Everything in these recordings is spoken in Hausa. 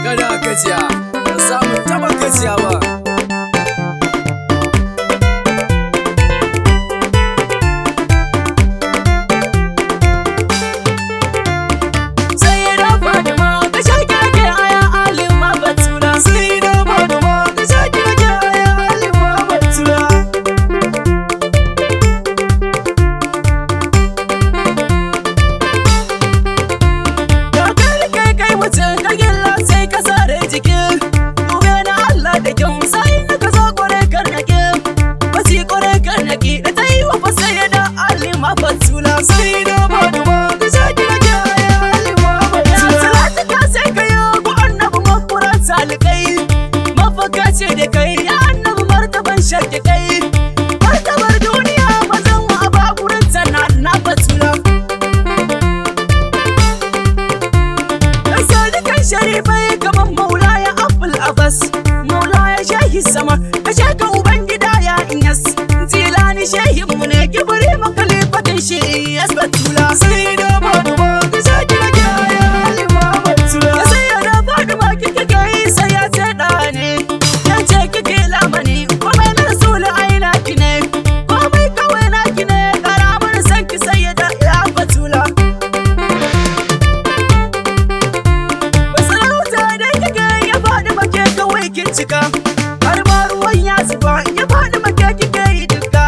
Kada gajiya, ka samu taba gajiya ba. Sharifai kamar Maulaya Abul Abbas, Maulaya Shehi Sama, ka shaka Ubangida ya Inyas, Jilani Shehinmu ne kibiri makalifatin shi Iyas Batula. Sai da Fatima ka shaki na kyaya Halima Batula. Ya sai da Fatima kike kai sai ya ce da ne, ya ce kike lamani, komai na Rasulu aina ki ne, komai kawai na ki ne, karamin san ki sai da ya Batula. Cika har ma ruwan ya zuba ya faɗi maka kike yi duka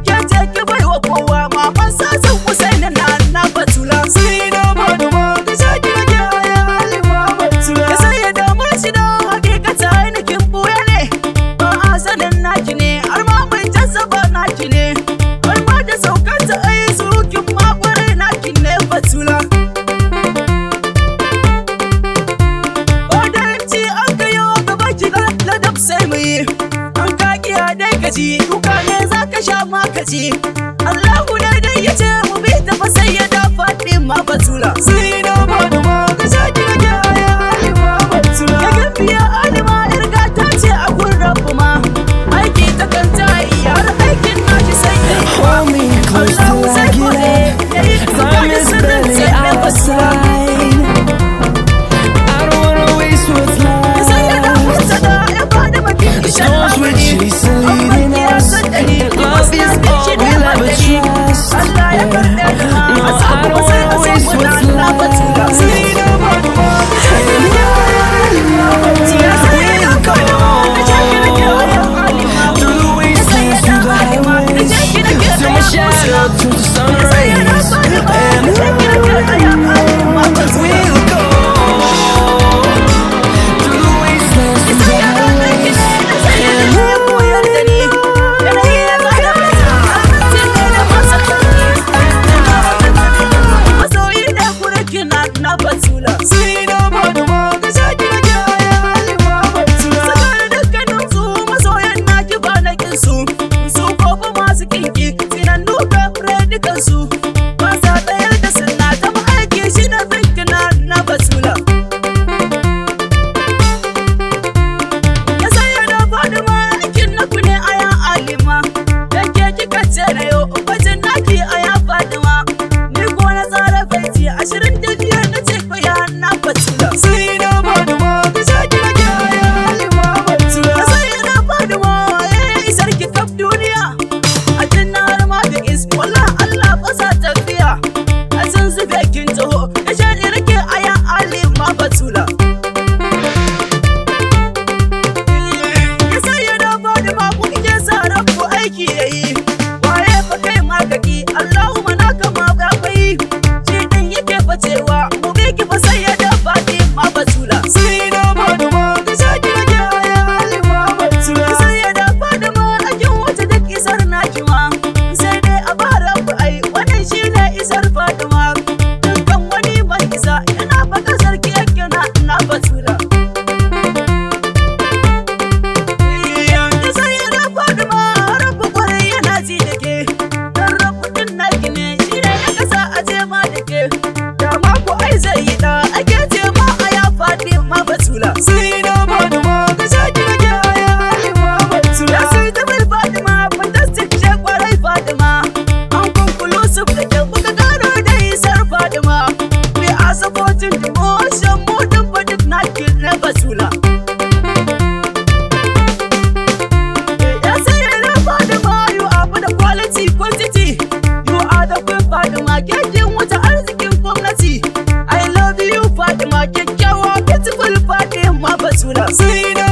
ke ce ki bai wa kowa maman sasan Husaini na Batula. Sai da Fatima ka shaki na kyaya Halima Batula. Ya sai da murshi da hakikata ainihin buya ne, ba a sanin naki ne har ma mai jazzaba naki ne, har ma da saukar ta ai surukin makwarai naki ne Batula. Sai mu yi an kakiya dai kaji duka ne za ka sha makaji Allahu ne dai ya ce mu bi ta fa sai ya da Fatima Batula. Sai da Fatima ka shaki na kyaya Halima Batula. Ya gafiya Halima irga ta ce a gun Rabbu ma aiki ta kanta har aikin naki sai dai hold me close till I get up. I'm as barely outside. I don't wanna waste what's left. The storms we're chasing leading us, and love is all we'll ever trust. No, I don't wanna waste what's left. We'll go through the wastelands, through the highways, till my shadow turns to sun rays. And we'll go through the wastelands, through the highways. Fatima, we are support in the ocean, more than for the night, kill never Sula. Yes, I love Fatima, you are for the quality, quantity. You are the queen Fatima, getting what I ask you from Nati. I love you, Fatima, get your beautiful Fatima, Basula.